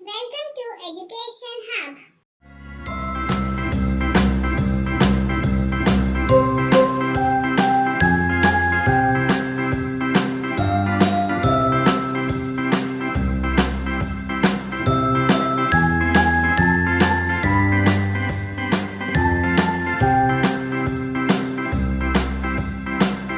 Welcome to Education Hub.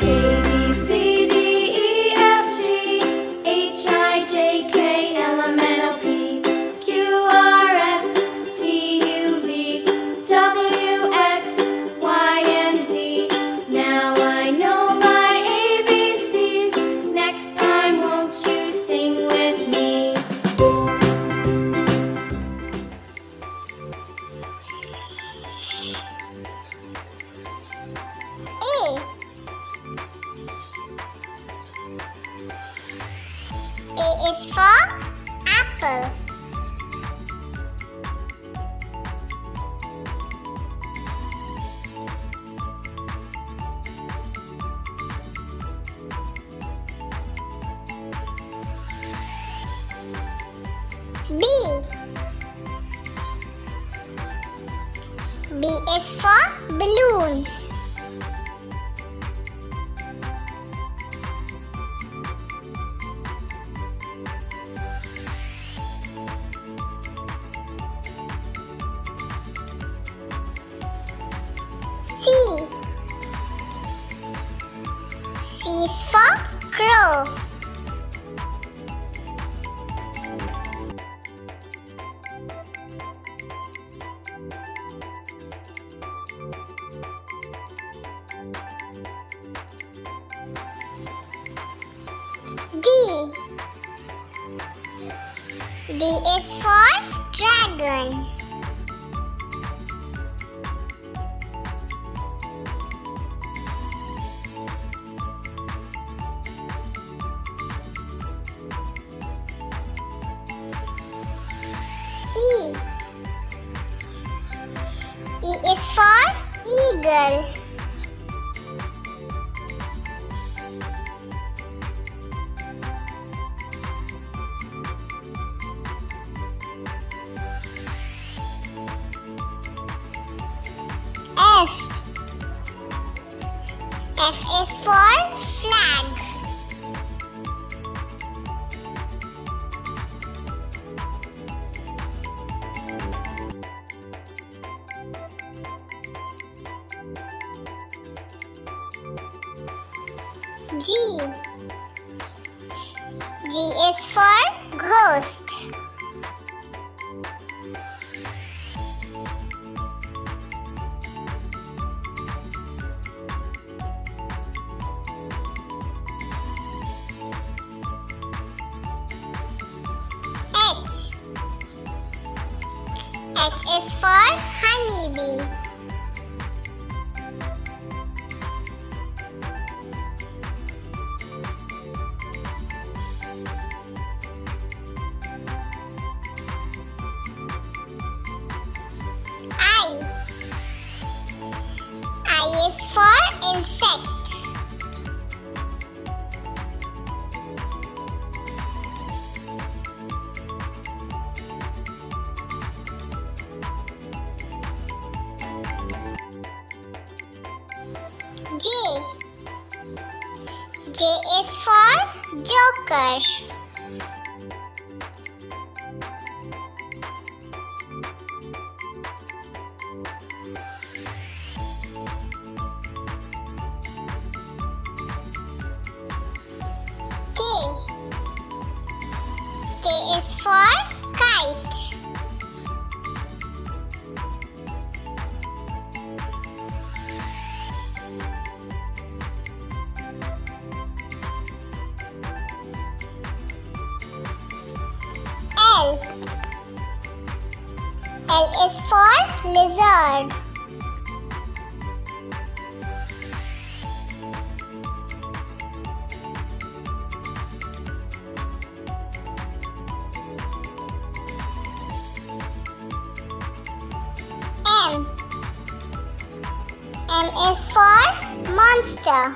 A B C D E F G H I J K L M N O P Q R S T U V W X Y and Z. Now I know my ABCs. Next time, won't you sing with me? A is for apple. B. B is for balloon. C. C is for crow. D. D is for dragon. E. E is for eagle. F. F is for flag. G. G is for ghost. H. H is for honeybee. I is for insect. J. J is for joker. K. K is for kite. L. L is for lizard. M. M is for monster.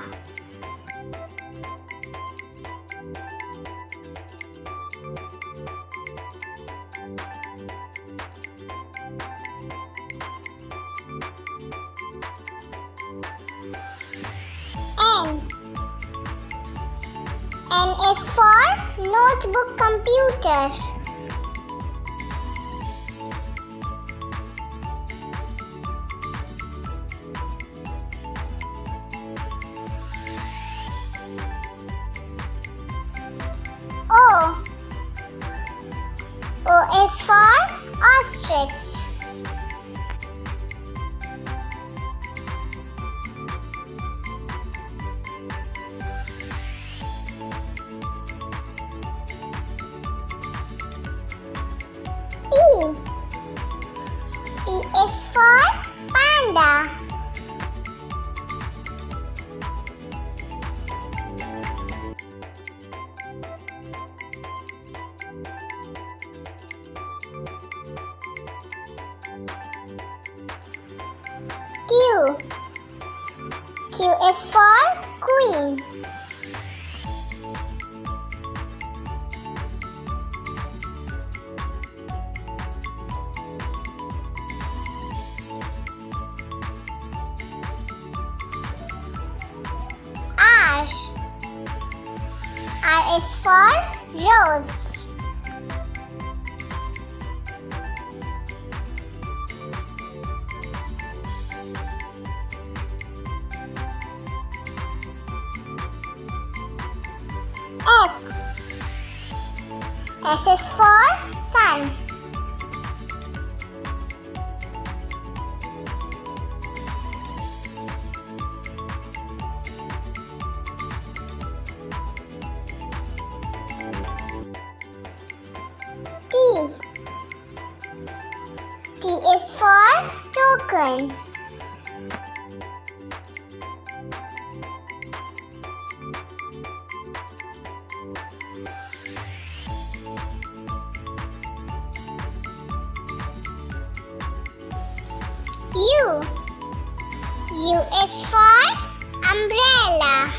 Notebook computer. O. O is for ostrich. P. P is for panda. Q. Q is for queen. R. R is for rose. S. S is for sun. T. T is for token. U. U is for umbrella.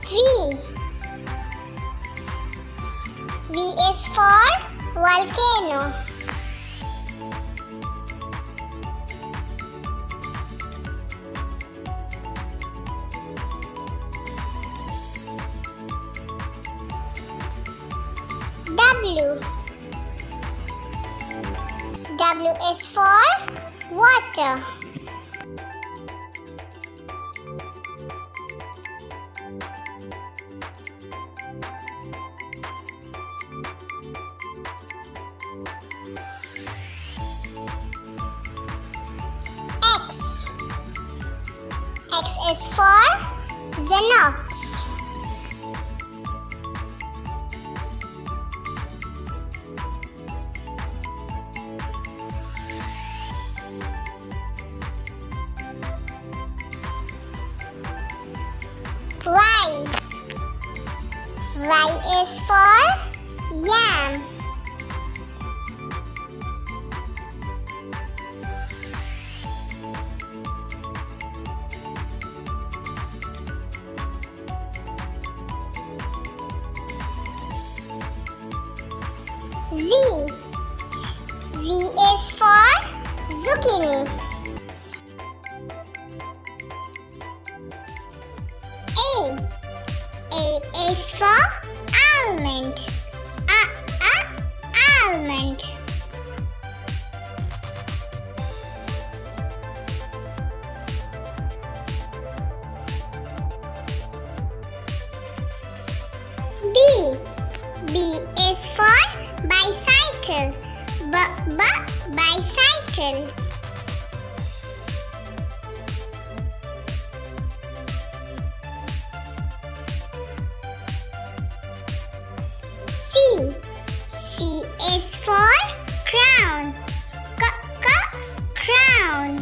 V. V is for volcano. W. W is for water. X. X is for Xenops. Y. Y is for yam. Z. Z is for zucchini. A is for almond. Almond. B. B is for bicycle. Bicycle. C. C is for crown. Crown.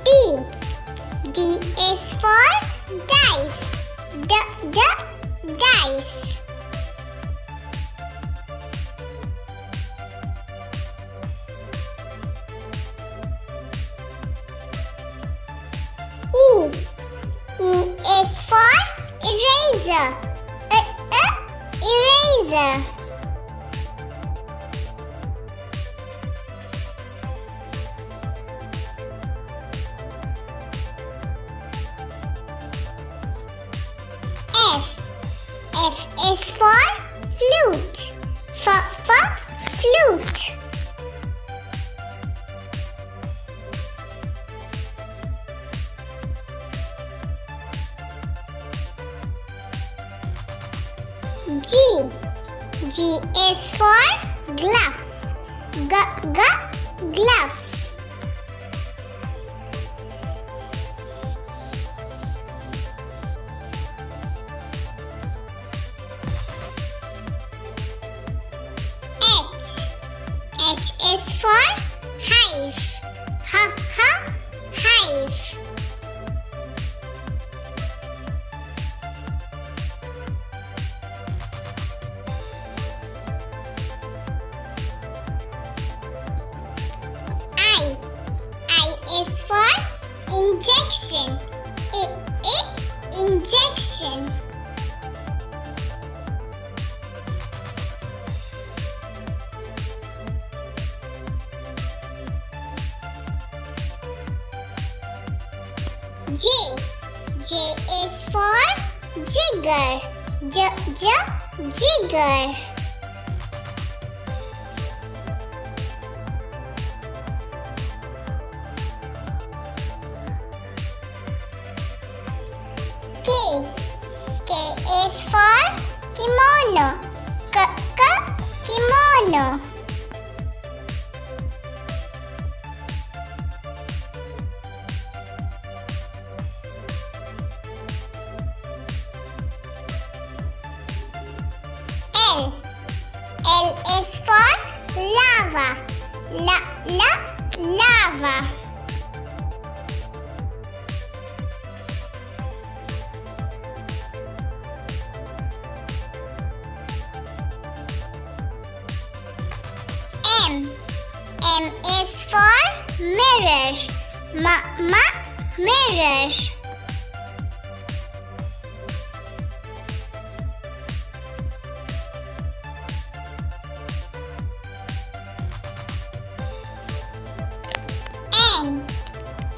D. D is for dice. Dice. E is for eraser. Eraser. F is for flute. Flute. G is for gloves. Gloves. H is for hive. Hive. I is for injection. Injection. J is for jigger. Jigger. K is for kimono. Kimono. L is for lava. Lava. M is for mirror. Mirror.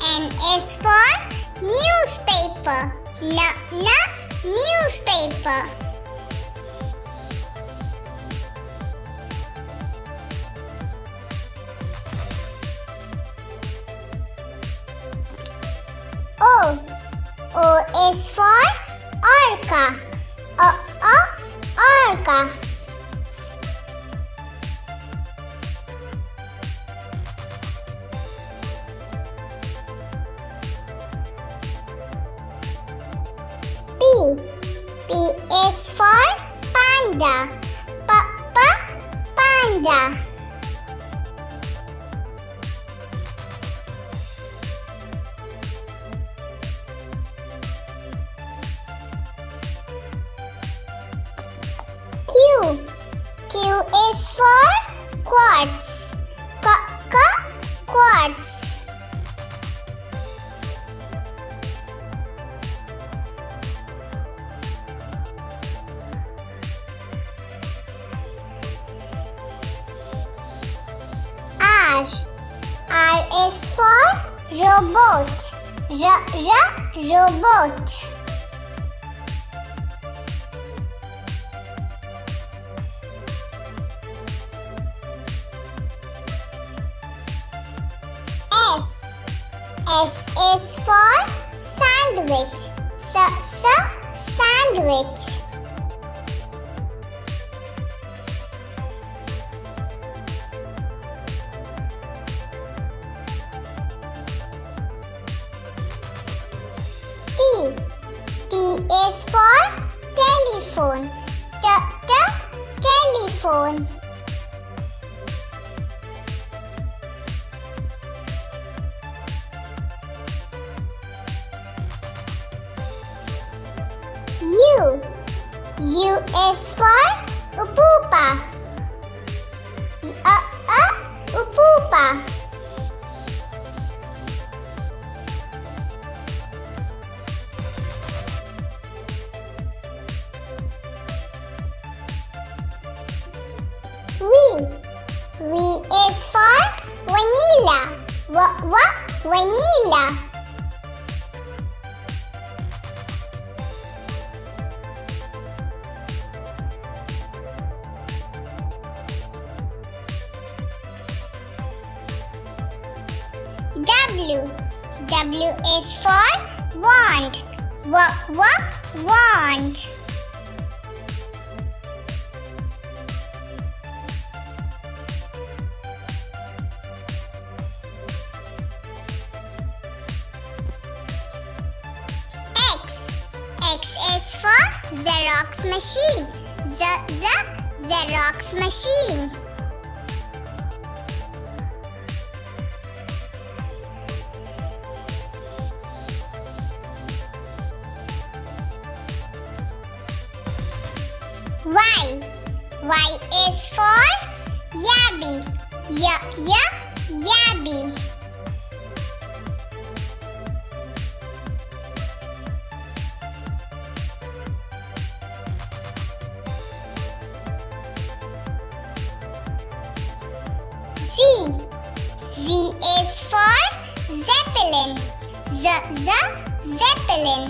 N is for newspaper. Newspaper. O is for orca. Orca. P is for panda. Panda. Q is for quartz. Quartz. R is for robot. Robot. S is for sandwich. Sandwich. T is for telephone. Telephone. U is for upupa. Upupa. V. V is for vanilla. Vanilla. W. W is for wand. Wand. X is for Xerox machine. Xerox machine. Y is for Yabby. Yabby. Z is for Zeppelin. Zeppelin.